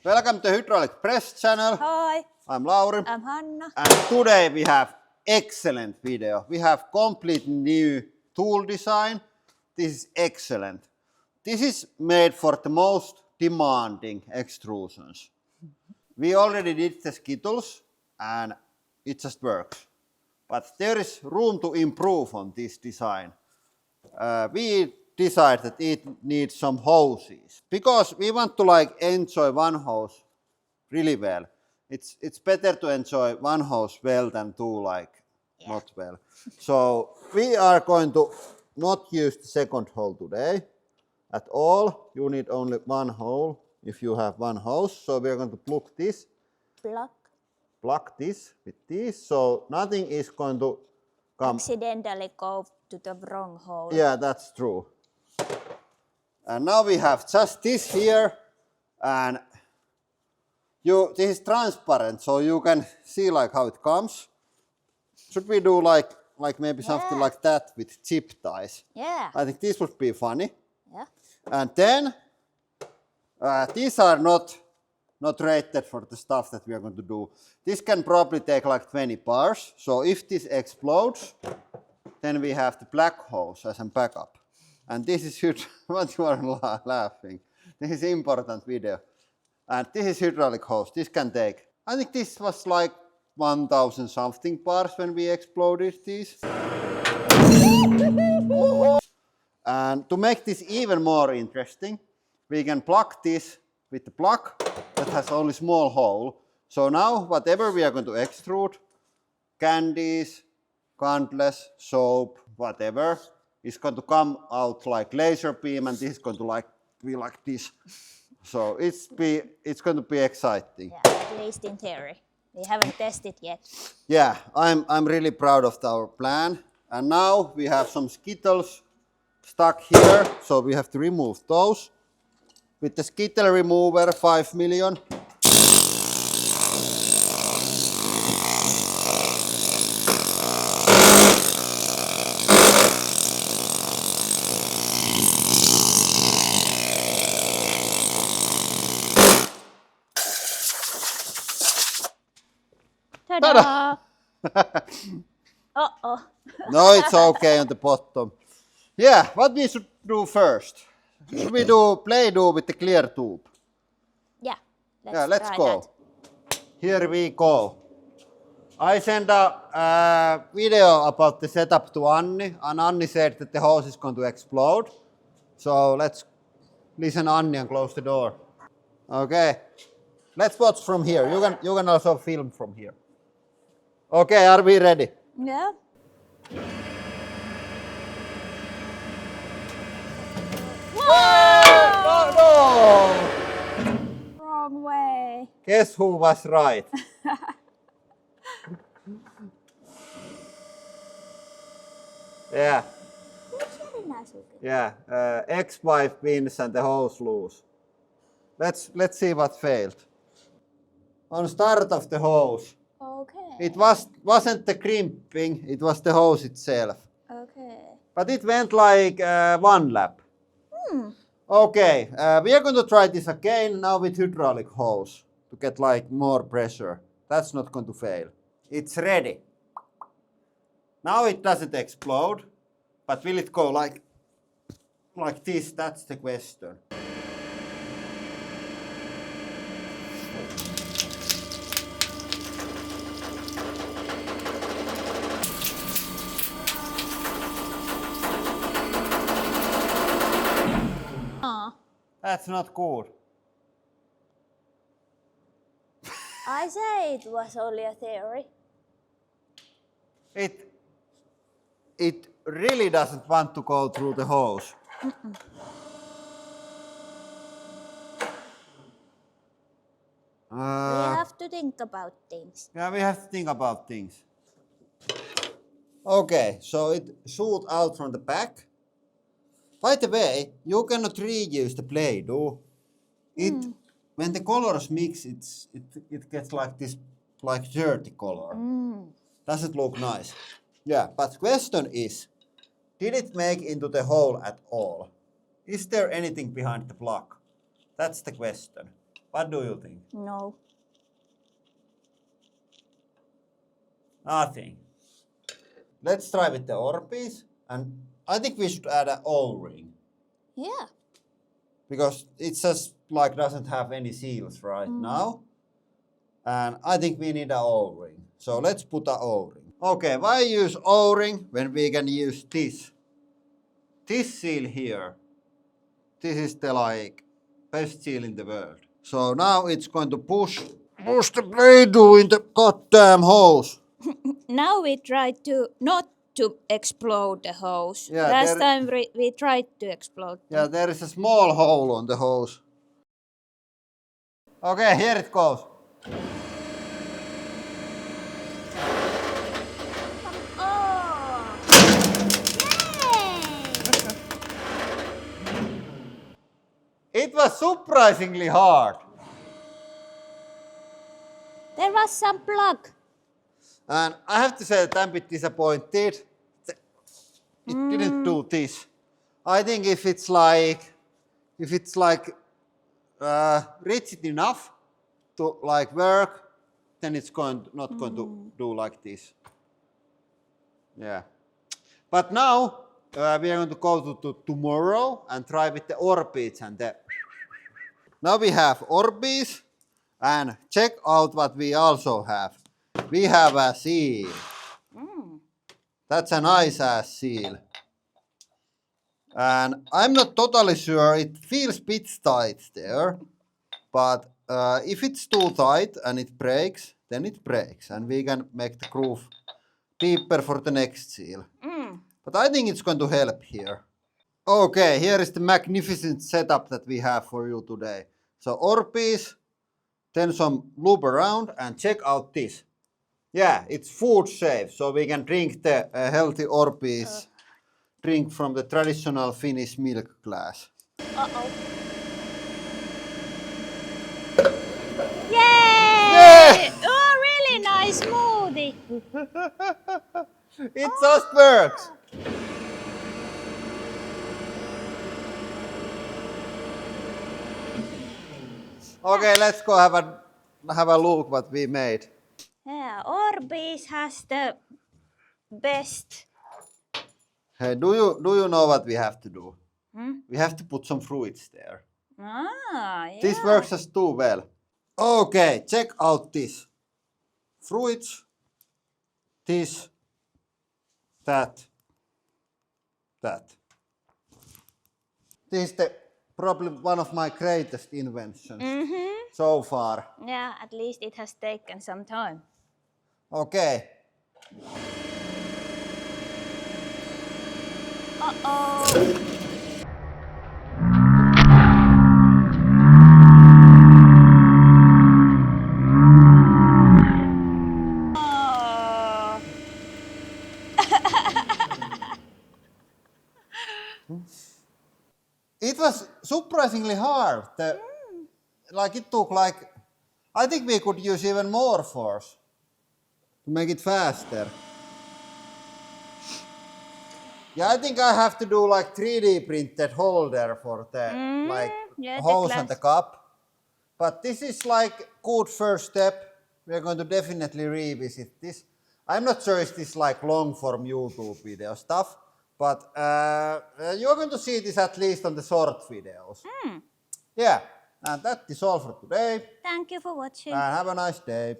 Welcome to Hydraulic Press channel. Hi, I'm Lauri. I'm Hanna. And today we have excellent video. We have complete new tool design. This is excellent. This is made for the most demanding extrusions. We already did the skittles and it just works. But there is room to improve on this design. We decided that it needs some hoses because we want to enjoy one hose really well. It's better to enjoy one hose well than two not well. So we are going to not use the second hole today at all. You need only one hole if you have one hose. So we are going to plug this. Plug this with this. So nothing is going to come. Accidentally go to the wrong hole. Yeah, that's true. And now we have just this here, and this is transparent, so you can see how it comes. Should we do maybe something like that with zip ties? Yeah. I think this would be funny. Yeah. And then these are not rated for the stuff that we are going to do. This can probably take 20 bars. So if this explodes, then we have the black hose as a backup. And this is what you are laughing. This is important video. And this is hydraulic hose. This can take, I think this was 1000 something bars when we exploded these. And to make this even more interesting, we can plug this with the plug that has only small hole. So now whatever we are going to extrude, candies, candles, soap, whatever, is going to come out like laser beam, and this is going to be like this. So it's going to be exciting. Yeah, at least in theory. We haven't tested yet. Yeah, I'm really proud of our plan. And now we have some skittles stuck here, so we have to remove those. With the skittle remover, 5 million. Ta-da! Uh-oh. No, it's okay on the bottom. Yeah, what we should do first? Should we do play-doh with the clear tube? Yeah, Let's try go. that. Here we go. I sent a video about the setup to Anni, and Anni said that the hose is going to explode. So let's listen Anni and close the door. Okay, let's watch from here. You can also film from here. Okay, are we ready? Yeah. Oh, no! Wrong way. Guess who was right? Yeah. Yeah, X-pipe pins and the hose loose. Let's see what failed. On start of the hose. Okay. It wasn't the crimping, it was the hose itself. Okay. But it went one lap. Okay, we are going to try this again now with hydraulic hose to get more pressure. That's not going to fail. It's ready. Now it doesn't explode, but will it go like this? That's the question. That's not good. I say it was only a theory. It really doesn't want to go through the hose. We have to think about things. Yeah, we have to think about things. Okay, so it shoots out from the back. By the way, you cannot reuse the Play-Doh. When the colors mix, it gets this dirty color. Doesn't look nice. Yeah, but question is, did it make into the hole at all? Is there anything behind the plug? That's the question. What do you think? No. Nothing. Let's try with the orbees, and I think we should add an O-ring Yeah. because it just like doesn't have any seals right now, and I think we need an O-ring. So let's put an O-ring. Okay, why use O-ring when we can use this? This seal here. This is the like best seal in the world. So now it's going to push the blade in the goddamn hose. Now we try to not to explode the hose. Yeah, Last time we tried to explode them. Yeah, there is a small hole on the hose. Okay, here it goes. Oh! Yay! It was surprisingly hard. There was some plug. And I have to say that I'm a bit disappointed. It didn't do this. I think if it's like rigid enough to like work, then it's not going to do like this. Yeah. But now we are going to go to tomorrow and try with the orbees and the. Now we have orbees, and check out what we also have. We have a seal. That's a nice ass seal. And I'm not totally sure, it feels a bit tight there, but if it's too tight and it breaks, then it breaks and we can make the groove deeper for the next seal. But I think it's going to help here. Okay, here is the magnificent setup that we have for you today. So orbees, then some loop around, and check out this. Yeah, it's food safe, so we can drink the healthy orbees drink from the traditional Finnish milk glass. Uh-oh. Yay! Yeah! Oh, really nice smoothie. It just works. Okay, let's go have a look what we made. Yeah, Orbeez has the best. Hey, do you know what we have to do? We have to put some fruits there. Ah, yeah. This works just too well. Okay, check out this. Fruits, this, that. This is probably one of my greatest inventions so far. Yeah, at least it has taken some time. Okay. Uh-oh. It was surprisingly hard. Like it took I think we could use even more force to make it faster. Yeah, I think I have to do like 3D printed holder for the hose and the cup. But this is like good first step. We're going to definitely revisit this. I'm not sure if this like long form YouTube video stuff, but you're going to see this at least on the short videos. Yeah, and that is all for today. Thank you for watching. And have a nice day.